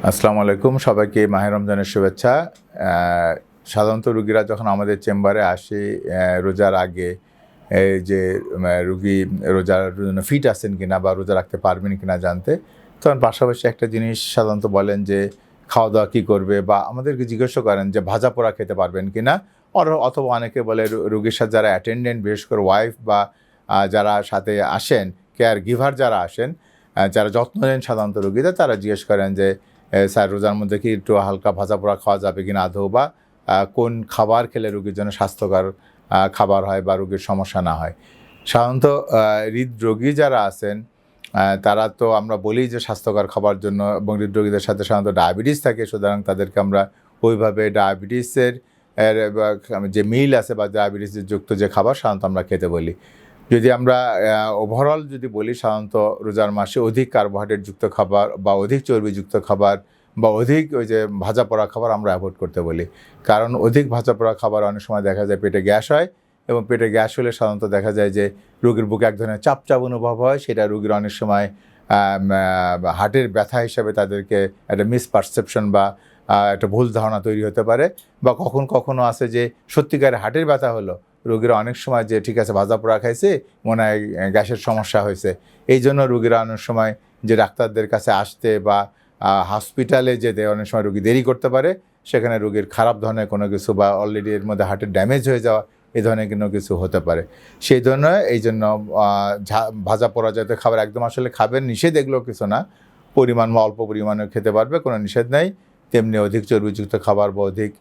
আসসালামু আলাইকুম, সবাইকে মাহে রমজানের শুভেচ্ছা। সাধারণত রুগীরা যখন আমাদের চেম্বারে আসে রোজার আগে, এই যে রুগী রোজার জন্য ফিট আছেন কিনা বা রোজা রাখতে পারবেন কিনা জানতে, তখন পাশাপাশি একটা জিনিস সাধারণত বলেন যে খাওয়া দাওয়া কী করবে, বা আমাদেরকে জিজ্ঞাসা করেন যে ভাজা পোড়া খেতে পারবেন কিনা। অথবা অনেকে বলে রুগীর সাথে যারা অ্যাটেন্ডেন্ট, বিশেষ করে ওয়াইফ বা যারা সাথে আসেন, কেয়ার গিভার যারা আসেন, যারা যত্ন নেন সাধারণত রুগীদের, তারা জিজ্ঞেস করেন যে স্যার রোজার মধ্যে কি একটু হালকা ভাজা পোড়া খাওয়া যাবে কিনা আদৌ, বা কোন খাবার খেলে রোগীর জন্য স্বাস্থ্যকর খাবার হয় বা রোগীর সমস্যা না হয়। সাধারণত হৃদরোগী যারা আছেন তারা তো আমরা বলি যে স্বাস্থ্যকর খাবার জন্য, এবং হৃদরোগীদের সাথে সাধারণত ডায়াবেটিস থাকে, সুতরাং তাদেরকে আমরা ওইভাবে ডায়াবেটিসের যে মিল আছে বা ডায়াবেটিসের যুক্ত যে খাবার সাধারণত আমরা খেতে বলি। যদি আমরা ওভারঅল যদি বলি, সাধারণত রোজার মাসে অধিক কার্বোহাইড্রেট যুক্ত খাবার বা অধিক চর্বিযুক্ত খাবার বা অধিক ওই যে ভাজা পোড়া খাবার আমরা অ্যাভয়েড করতে বলি। কারণ অধিক ভাজা পোড়া খাবার অনেক সময় দেখা যায় পেটে গ্যাস হয়, এবং পেটে গ্যাস হলে সাধারণত দেখা যায় যে রোগীর বুকে এক ধরনের চাপ চাপ অনুভব হয়। সেটা রোগীর অনেক সময় হার্টের ব্যথা হিসাবে তাদেরকে একটা মিসপারসেপশন বা একটা ভুল ধারণা তৈরি হতে পারে। বা কখনো আছে যে সত্যিকারের হার্টের ব্যথা হলো, রোগীরা অনেক সময় যে ঠিক আছে ভাজা পোড়া খাইছে, মনে হয় গ্যাসের সমস্যা হয়েছে। এই জন্য রোগীরা অনেক সময় যে ডাক্তারদের কাছে আসতে বা হসপিটালে যেতে অনেক সময় রোগী দেরি করতে পারে, সেখানে রোগীর খারাপ ধরনের কোনো কিছু বা অলরেডি এর মধ্যে হার্টের ড্যামেজ হয়ে যাওয়া, এই ধরনের কোনো কিছু হতে পারে। সেই জন্য ভাজা পোড়া জাতীয় খাবার একদম আসলে খাবেন, নিষেধ এগুলো কিছু না, পরিমাণ বা অল্প পরিমাণে খেতে পারবে, কোনো নিষেধ নেই। তেমনি অধিক চর্বিযুক্ত খাবার বা অধিক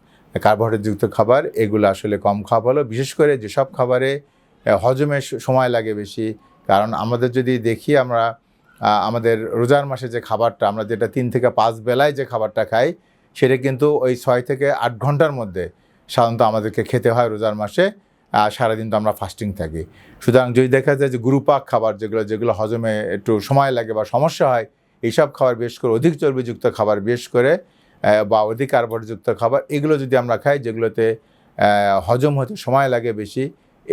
কার্বোহাইড্রেটযুক্ত খাবার এগুলো আসলে কম খাওয়া ভালো, বিশেষ করে যেসব খাবারে হজমের সময় লাগে বেশি। কারণ আমাদের যদি দেখি, আমরা আমাদের রোজার মাসে যে খাবারটা আমরা যেটা 3 থেকে 5 বেলায় যে খাবারটা খাই, সেটা কিন্তু ওই 6 থেকে 8 ঘন্টার মধ্যে সাধারণত আমাদেরকে খেতে হয় রোজার মাসে। সারাদিন তো আমরা ফাস্টিং থাকি। সুতরাং যদি দেখা যায় যে গুরুপাক খাবার যেগুলো হজমে একটু সময় লাগে বা সমস্যা হয়, এইসব খাবার বিশেষ করে অধিক চর্বিযুক্ত খাবার বিশেষ করে বা অধিক কার্বোহাইড্রেটযুক্ত খাবার, এগুলো যদি আমরা খাই যেগুলোতে হজম হতে সময় লাগে বেশি,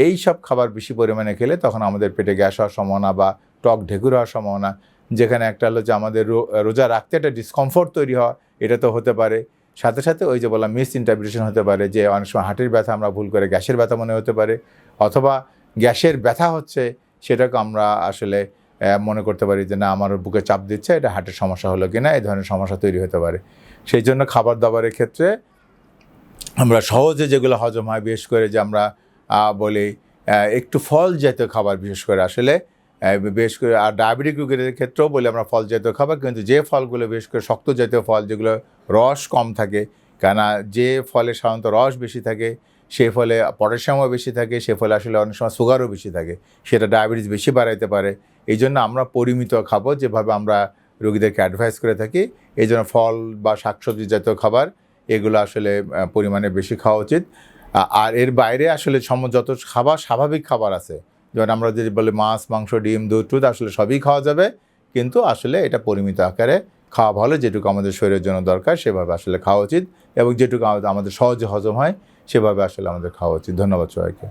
এই সব খাবার বেশি পরিমাণে খেলে তখন আমাদের পেটে গ্যাস হওয়ার সম্ভাবনা বা টক ঢেকুর হওয়ার সম্ভাবনা, যেখানে একটা হলো যে আমাদের রোজা রাখতে একটা ডিসকমফোর্ট তৈরি হওয়া, এটা তো হতে পারে। সাথে সাথে ওই যে বললাম মিস ইন্টারপ্রিটেশন হতে পারে, যে অনেক সময় হার্টের ব্যথা আমরা ভুল করে গ্যাসের ব্যথা মনে হতে পারে, অথবা গ্যাসের ব্যথা হচ্ছে সেটাকে আমরা আসলে মনে করতে পারি যে না, আমার বুকে চাপ দিচ্ছে, এটা হার্টের সমস্যা হলো কিনা, এই ধরনের সমস্যা তৈরি হতে পারে। সেই জন্য খাবার দাবারের ক্ষেত্রে আমরা সহজে যেগুলো হজম হয়, বিশেষ করে যে আমরা বলি একটু ফল জাতীয় খাবার, বিশেষ করে আসলে বিশেষ করে আর ডায়াবেটিক রোগীদের ক্ষেত্রেও বলি আমরা ফল জাতীয় খাবার, কিন্তু যে ফলগুলো বিশেষ করে শক্ত জাতীয় ফল, যেগুলো রস কম থাকে, কেননা যে ফলে সাধারণত রস বেশি থাকে সেই ফলে পটাশিয়ামও বেশি থাকে, সে ফলে আসলে অনেক সময় সুগারও বেশি থাকে, সেটা ডায়াবেটিস বেশি বাড়াইতে পারে। এই জন্য আমরা পরিমিত খাবো, যেভাবে আমরা রোগীদেরকে অ্যাডভাইস করে থাকি। এই জন্য ফল বা শাকসবজি জাতীয় খাবার এগুলো আসলে পরিমাণে বেশি খাওয়া উচিত। আর এর বাইরে আসলে যত খাবার স্বাভাবিক খাবার আছে, যেমন আমরা যদি বলি মাছ, মাংস, ডিম, দুধ টুধ, আসলে সবই খাওয়া যাবে, কিন্তু আসলে এটা পরিমিত আকারে খাওয়া ভালো। যেটুকু আমাদের শরীরের জন্য দরকার সেভাবে আসলে খাওয়া উচিত, এবং যেটুকু আমাদের সহজে হজম হয় সেভাবে আসলে আমাদের খাওয়া উচিত। ধন্যবাদ সবাইকে।